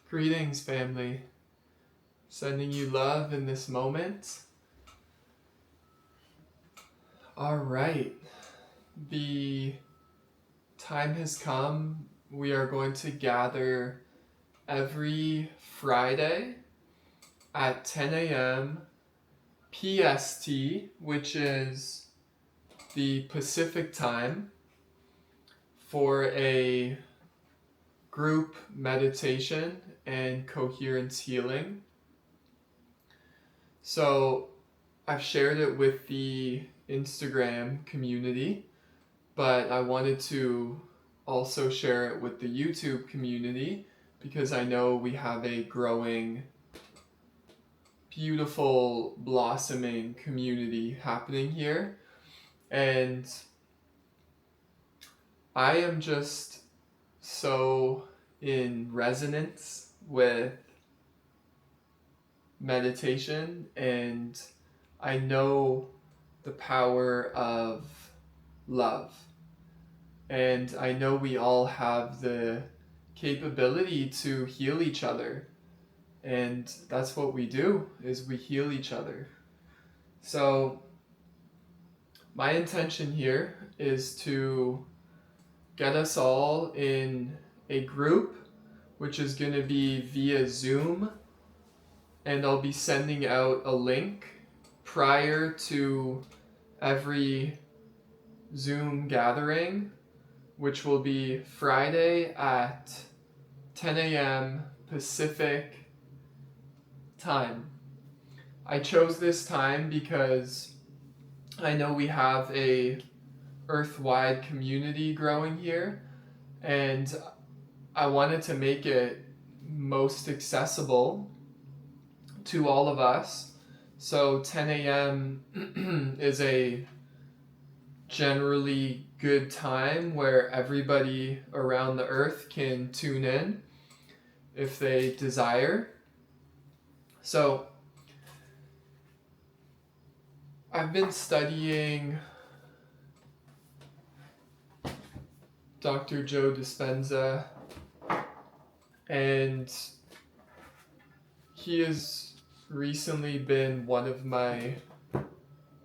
Greetings, family. Sending you love in this moment. All right. The time has come. We are going to gather every Friday at 10 a.m. PST, which is the Pacific time, for a group meditation and coherence healing. So I've shared it with the Instagram community, but I wanted to also share it with the YouTube community because I know we have a growing, beautiful, blossoming community happening here. And I am just so in resonance with meditation, and I know the power of love. And I know we all have the capability to heal each other. And that's what we do, is we heal each other. So my intention here is to get us all in a group, which is going to be via Zoom, and I'll be sending out a link prior to every Zoom gathering, which will be Friday at 10 a.m. Pacific time. I chose this time because I know we have a earth-wide community growing here, and I wanted to make it most accessible to all of us. So 10 a.m. is a generally good time where everybody around the earth can tune in if they desire. So I've been studying Dr. Joe Dispenza, and he has recently been one of my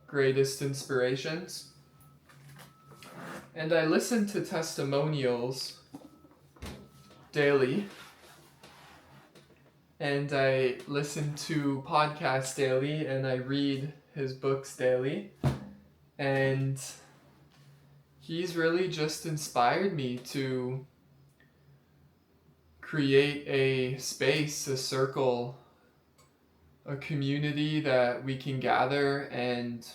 greatest inspirations. And I listen to testimonials daily, and I listen to podcasts daily, and I read his books daily, and he's really just inspired me to create a space, a circle, a community that we can gather and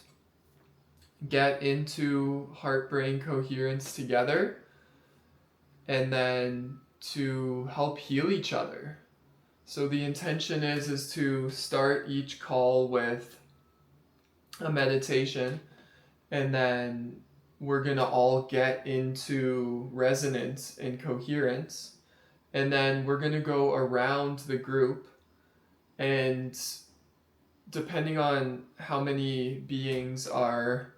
get into heart-brain coherence together, and then to help heal each other. So the intention is to start each call with a meditation, and then we're gonna all get into resonance and coherence, and then we're gonna go around the group, and depending on how many beings are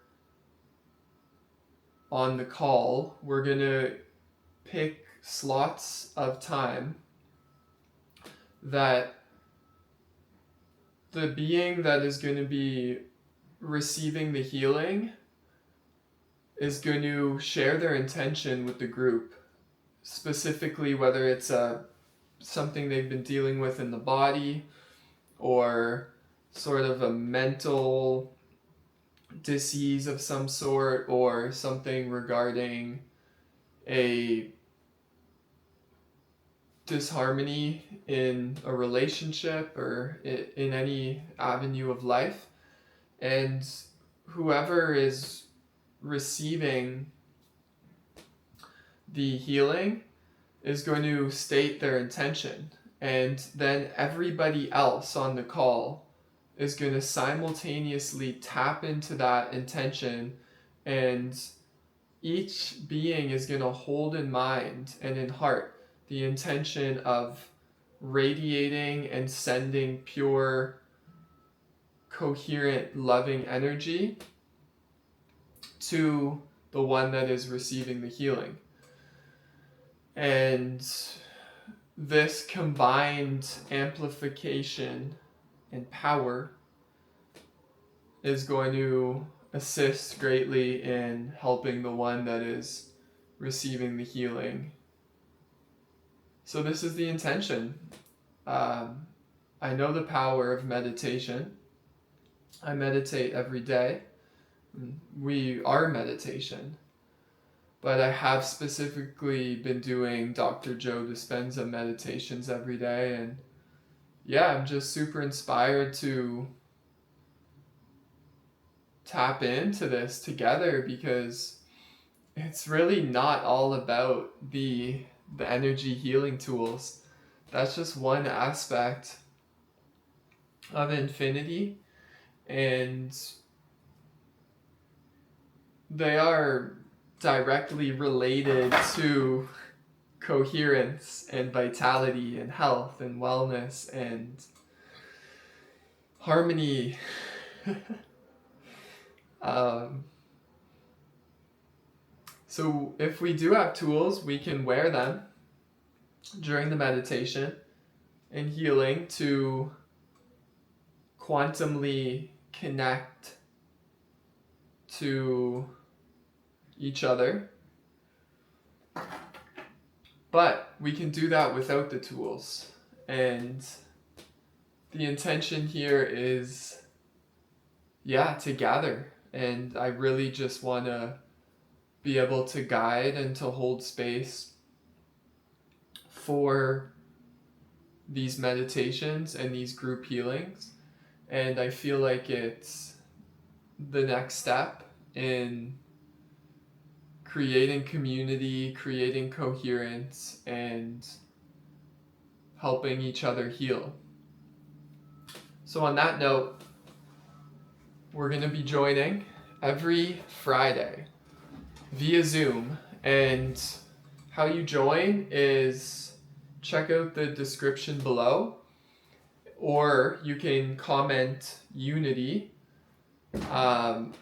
on the call, we're gonna pick slots of time that the being that is going to be receiving the healing is going to share their intention with the group, specifically whether it's something they've been dealing with in the body, or sort of a mental disease of some sort, or something regarding a disharmony in a relationship or in any avenue of life. And whoever is receiving the healing is going to state their intention, and then everybody else on the call is going to simultaneously tap into that intention, and each being is going to hold in mind and in heart the intention of radiating and sending pure, coherent, loving energy to the one that is receiving the healing. And this combined amplification and power is going to assist greatly in helping the one that is receiving the healing. So this is the intention. I know the power of meditation. I meditate every day. We are meditation. But I have specifically been doing Dr. Joe Dispenza meditations every day. And yeah, I'm just super inspired to tap into this together, because it's really not all about the energy healing tools. That's just one aspect of infinity, and they are directly related to coherence and vitality and health and wellness and harmony. So if we do have tools, we can wear them during the meditation and healing to quantumly connect to each other. But we can do that without the tools. And the intention here is, to gather. And I really just want to be able to guide and to hold space for these meditations and these group healings. And I feel like it's the next step in creating community, creating coherence, and helping each other heal. So on that note, we're going to be joining every Friday via Zoom, and how you join is check out the description below, or you can comment Unity, but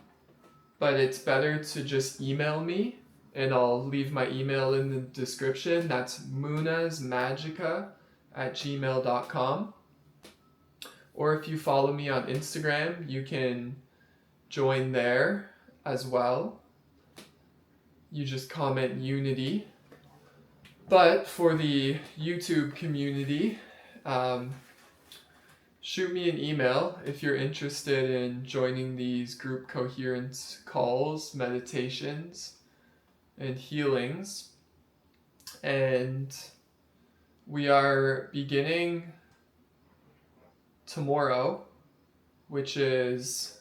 it's better to just email me, and I'll leave my email in the description. That's munasmagica@gmail.com. Or if you follow me on Instagram, you can join there as well. You just comment Unity. But for the YouTube community, shoot me an email if you're interested in joining these group coherence calls, meditations, and healings. And we are beginning tomorrow, which is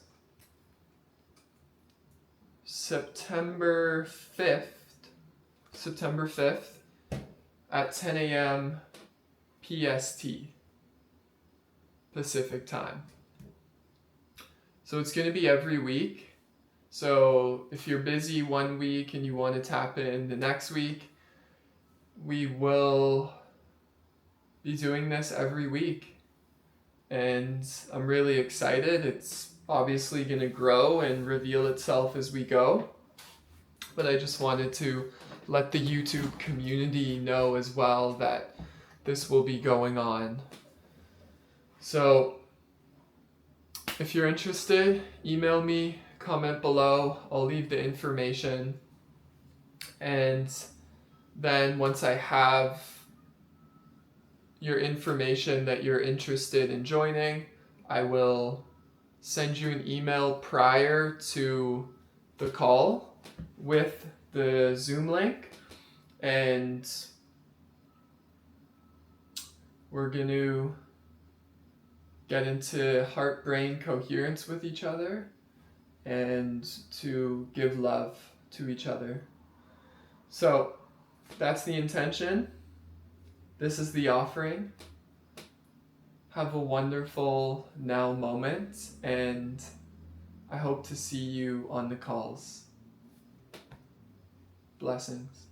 September 5th at 10 a.m. PST, Pacific time. So it's going to be every week. So if you're busy one week and you want to tap in the next week, we will be doing this every week. And I'm really excited. It's obviously going to grow and reveal itself as we go. But I just wanted to let the YouTube community know as well that this will be going on. So if you're interested, email me, comment below. I'll leave the information. And then once I have your information that you're interested in joining, I will send you an email prior to the call with the Zoom link, and we're going to get into heart-brain coherence with each other and to give love to each other. So that's the intention. This is the offering. Have a wonderful now moment, and I hope to see you on the calls. Blessings.